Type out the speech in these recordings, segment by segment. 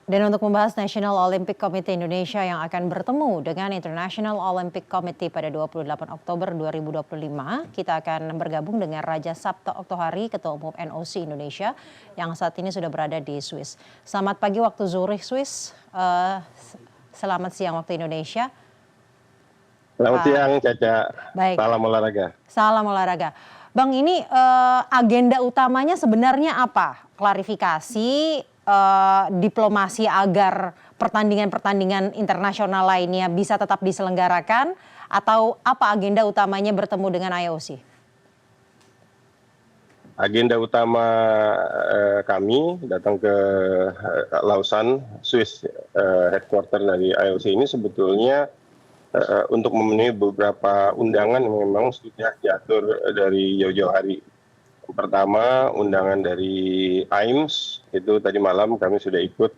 Dan untuk membahas National Olympic Committee Indonesia yang akan bertemu dengan International Olympic Committee pada 28 Oktober 2025, kita akan bergabung dengan Raja Sabta Oktohari, Ketua Umum NOC Indonesia, yang saat ini sudah berada di Swiss. Selamat pagi waktu Zurich, Swiss. Selamat siang waktu Indonesia. Selamat siang, Caca. Baik. Salam olahraga. Salam olahraga. Bang, ini agenda utamanya sebenarnya apa? Klarifikasi, diplomasi agar pertandingan-pertandingan internasional lainnya bisa tetap diselenggarakan, atau apa agenda utamanya bertemu dengan IOC? Agenda utama kami datang ke Lausanne, Swiss, headquarter dari IOC ini sebetulnya untuk memenuhi beberapa undangan yang memang sudah diatur dari jauh-jauh hari. Pertama, undangan dari AIMS, itu tadi malam kami sudah ikut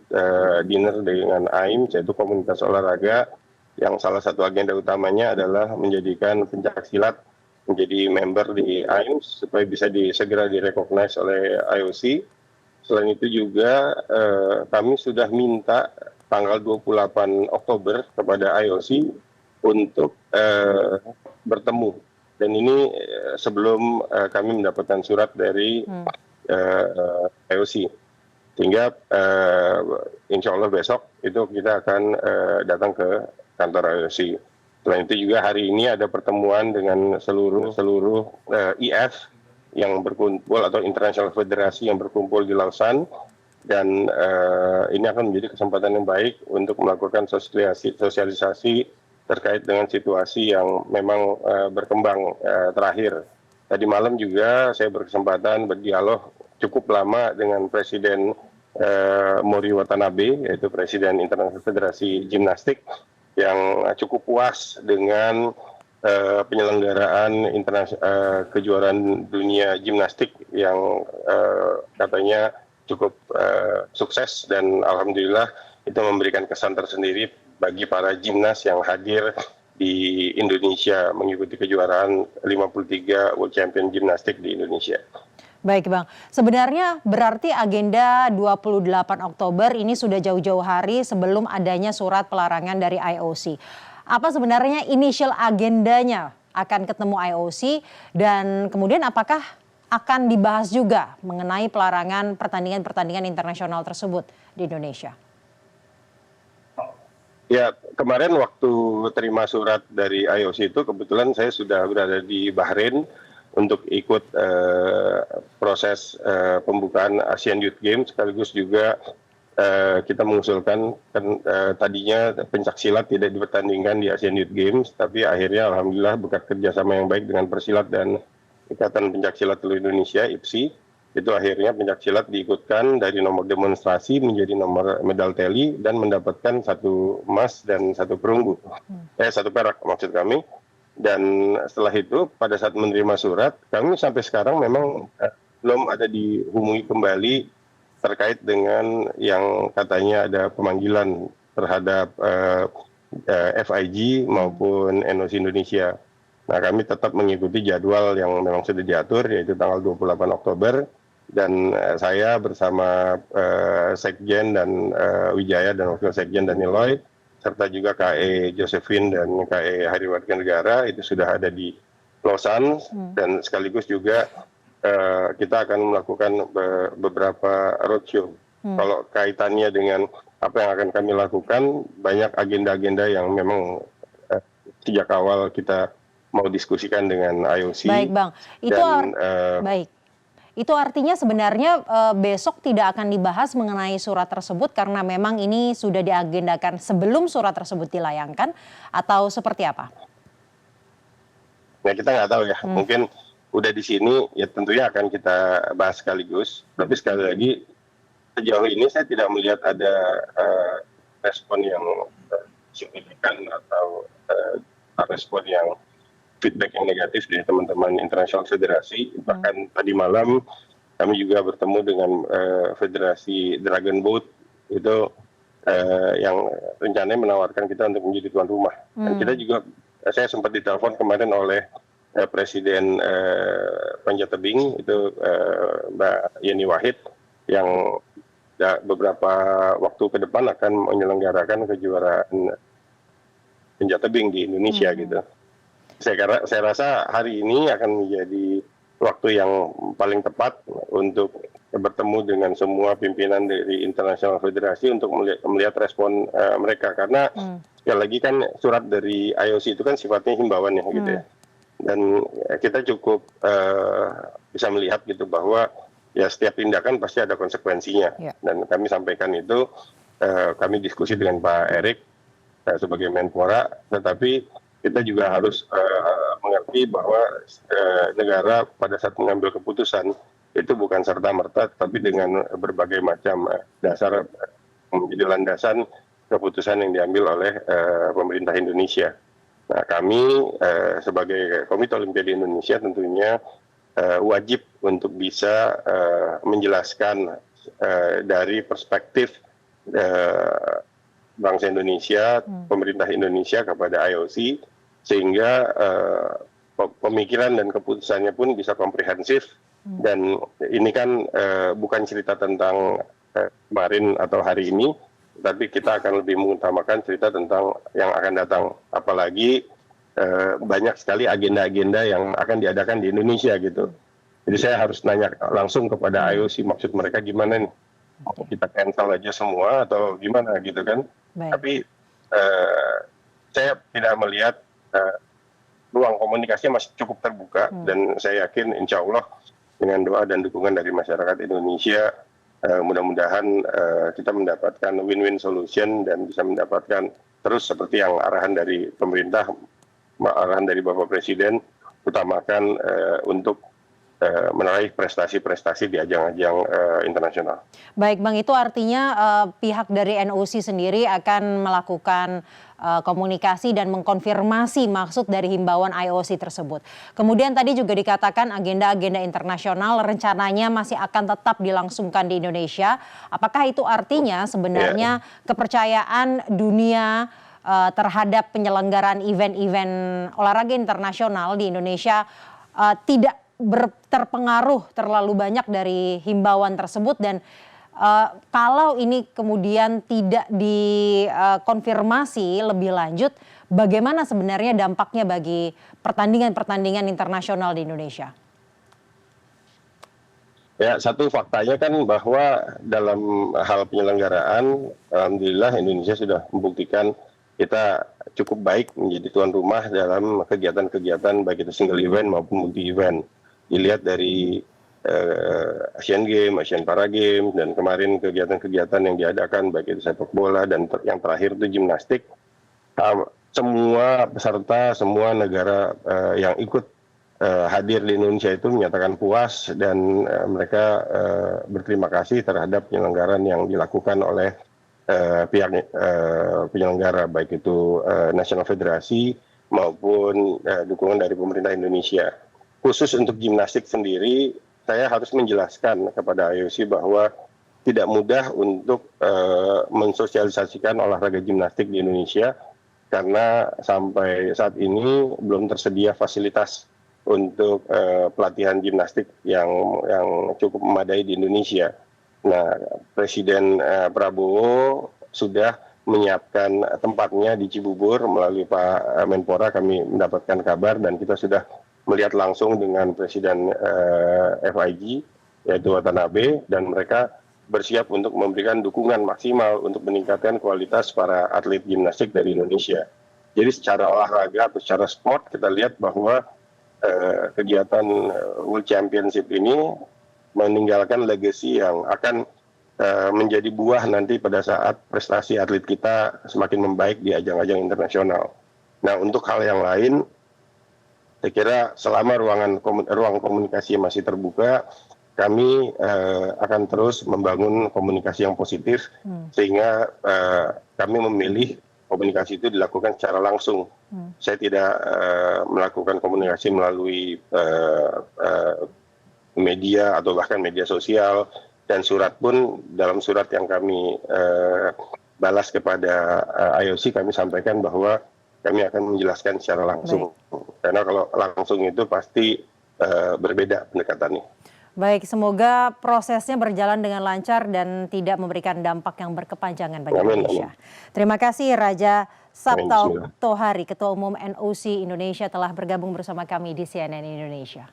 dinner dengan AIMS, yaitu komunitas olahraga, yang salah satu agenda utamanya adalah menjadikan pencaksilat menjadi member di AIMS, supaya bisa segera direcognize oleh IOC. Selain itu juga kami sudah minta tanggal 28 Oktober kepada IOC untuk bertemu. Dan ini sebelum kami mendapatkan surat dari IOC. Sehingga insya Allah besok itu kita akan datang ke kantor IOC. Selain itu juga hari ini ada pertemuan dengan seluruh IF yang berkumpul atau International Federasi yang berkumpul di Lausanne. Dan ini akan menjadi kesempatan yang baik untuk melakukan sosialisasi terkait dengan situasi yang memang berkembang terakhir. Tadi malam juga saya berkesempatan berdialog cukup lama dengan Presiden Mori Watanabe, yaitu Presiden Internasional Federasi Gimnastik, yang cukup puas dengan penyelenggaraan kejuaraan dunia gimnastik yang katanya cukup sukses, dan alhamdulillah itu memberikan kesan tersendiri bagi para gimnas yang hadir di Indonesia mengikuti kejuaraan 53 World Champion Gimnastik di Indonesia. Baik Bang, sebenarnya berarti agenda 28 Oktober ini sudah jauh-jauh hari sebelum adanya surat pelarangan dari IOC. Apa sebenarnya initial agendanya akan ketemu IOC, dan kemudian apakah akan dibahas juga mengenai pelarangan pertandingan-pertandingan internasional tersebut di Indonesia? Ya, kemarin waktu terima surat dari IOC itu kebetulan saya sudah berada di Bahrain untuk ikut proses pembukaan Asian Youth Games, sekaligus juga kita mengusulkan tadinya pencaksilat tidak dipertandingkan di Asian Youth Games, tapi akhirnya alhamdulillah berkat kerjasama yang baik dengan Persilat dan Ikatan Pencaksilat Seluruh Indonesia (IPSI), itu akhirnya pencaksilat diikutkan dari nomor demonstrasi menjadi nomor medal teli dan mendapatkan 1 emas dan 1 perunggu, 1 perak maksud kami. Dan setelah itu pada saat menerima surat, kami sampai sekarang memang belum ada dihubungi kembali terkait dengan yang katanya ada pemanggilan terhadap FIG maupun NOC Indonesia. Nah, kami tetap mengikuti jadwal yang memang sudah diatur, yaitu tanggal 28 Oktober. Dan saya bersama Sekjen dan Wijaya dan Wakil Sekjen Daniloy, serta juga KE Josephine dan KE Hari Warga Negara itu sudah ada di Lausanne. Dan sekaligus juga kita akan melakukan beberapa roadshow. Kalau kaitannya dengan apa yang akan kami lakukan, banyak agenda-agenda yang memang sejak awal kita mau diskusikan dengan IOC. Baik Bang, baik. Itu artinya sebenarnya besok tidak akan dibahas mengenai surat tersebut karena memang ini sudah diagendakan sebelum surat tersebut dilayangkan, atau seperti apa? Nah, kita nggak tahu ya. Mungkin udah di sini ya tentunya akan kita bahas sekaligus. Tapi sekali lagi sejauh ini saya tidak melihat ada respon yang signifikan atau respon yang feedback yang negatif dari teman-teman International Federasi. Bahkan tadi malam kami juga bertemu dengan Federasi Dragon Boat, itu yang rencananya menawarkan kita untuk menjadi tuan rumah. Dan kita juga, saya sempat ditelepon kemarin oleh Presiden Panjat Tebing, itu Mbak Yeni Wahid, yang beberapa waktu ke depan akan menyelenggarakan kejuaraan penjat tebing di Indonesia gitu. Saya rasa hari ini akan menjadi waktu yang paling tepat untuk bertemu dengan semua pimpinan dari International Federasi untuk melihat respon mereka, karena sekali lagi kan surat dari IOC itu kan sifatnya himbauan ya gitu ya, dan kita cukup bisa melihat gitu bahwa ya setiap tindakan pasti ada konsekuensinya, dan kami sampaikan itu, kami diskusi dengan Pak Erik sebagai Menpora, tetapi kita juga harus mengerti bahwa negara pada saat mengambil keputusan itu bukan serta-merta, tapi dengan berbagai macam dasar menjadi landasan keputusan yang diambil oleh pemerintah Indonesia. Nah, kami sebagai Komite Olimpiade Indonesia tentunya wajib untuk bisa menjelaskan dari perspektif bangsa Indonesia, pemerintah Indonesia kepada IOC, sehingga pemikiran dan keputusannya pun bisa komprehensif. Dan ini kan bukan cerita tentang kemarin atau hari ini, tapi kita akan lebih mengutamakan cerita tentang yang akan datang. Apalagi banyak sekali agenda-agenda yang akan diadakan di Indonesia gitu. Jadi saya harus nanya langsung kepada IOC, maksud mereka gimana nih? Mau kita cancel aja semua atau gimana gitu kan? Tapi saya tidak melihat ruang komunikasi masih cukup terbuka, dan saya yakin insya Allah dengan doa dan dukungan dari masyarakat Indonesia, mudah-mudahan kita mendapatkan win-win solution dan bisa mendapatkan terus seperti yang arahan dari pemerintah, arahan dari Bapak Presiden, utamakan untuk meraih prestasi-prestasi di ajang-ajang internasional. Baik Bang, itu artinya pihak dari NOC sendiri akan melakukan komunikasi dan mengkonfirmasi maksud dari himbauan IOC tersebut. Kemudian tadi juga dikatakan agenda-agenda internasional rencananya masih akan tetap dilangsungkan di Indonesia. Apakah itu artinya sebenarnya kepercayaan dunia terhadap penyelenggaraan event-event olahraga internasional di Indonesia tidak terpengaruh terlalu banyak dari himbauan tersebut, dan kalau ini kemudian tidak dikonfirmasi lebih lanjut, bagaimana sebenarnya dampaknya bagi pertandingan-pertandingan internasional di Indonesia? Ya, satu faktanya kan bahwa dalam hal penyelenggaraan, alhamdulillah Indonesia sudah membuktikan kita cukup baik menjadi tuan rumah dalam kegiatan-kegiatan baik itu single event maupun multi event. Dilihat dari Asian Games, Asian Para Games, dan kemarin kegiatan-kegiatan yang diadakan baik itu sepak bola dan yang terakhir itu gimnastik, semua peserta, semua negara yang ikut hadir di Indonesia itu menyatakan puas, dan mereka berterima kasih terhadap penyelenggaraan yang dilakukan oleh pihak penyelenggara baik itu National Federasi maupun dukungan dari pemerintah Indonesia. Khusus untuk gimnastik sendiri, saya harus menjelaskan kepada IOC bahwa tidak mudah untuk mensosialisasikan olahraga gimnastik di Indonesia, karena sampai saat ini belum tersedia fasilitas untuk pelatihan gimnastik yang cukup memadai di Indonesia. Nah, Presiden Prabowo sudah menyiapkan tempatnya di Cibubur. Melalui Pak Menpora kami mendapatkan kabar, dan kita sudah melihat langsung dengan Presiden FIG yaitu Watanabe, dan mereka bersiap untuk memberikan dukungan maksimal untuk meningkatkan kualitas para atlet gimnastik dari Indonesia. Jadi secara olahraga atau secara sport kita lihat bahwa kegiatan World Championship ini meninggalkan legacy yang akan menjadi buah nanti pada saat prestasi atlet kita semakin membaik di ajang-ajang internasional. Nah, untuk hal yang lain, saya kira selama ruang komunikasi masih terbuka, kami akan terus membangun komunikasi yang positif, sehingga kami memilih komunikasi itu dilakukan secara langsung. Saya tidak melakukan komunikasi melalui media atau bahkan media sosial, dan surat pun, dalam surat yang kami balas kepada IOC kami sampaikan bahwa kami akan menjelaskan secara langsung. Karena kalau langsung itu pasti berbeda pendekatannya. Baik, semoga prosesnya berjalan dengan lancar dan tidak memberikan dampak yang berkepanjangan bagi Amin, Indonesia. Terima kasih Raja Amin, Sabta bismillah. Tohari, Ketua Umum NOC Indonesia telah bergabung bersama kami di CNN Indonesia.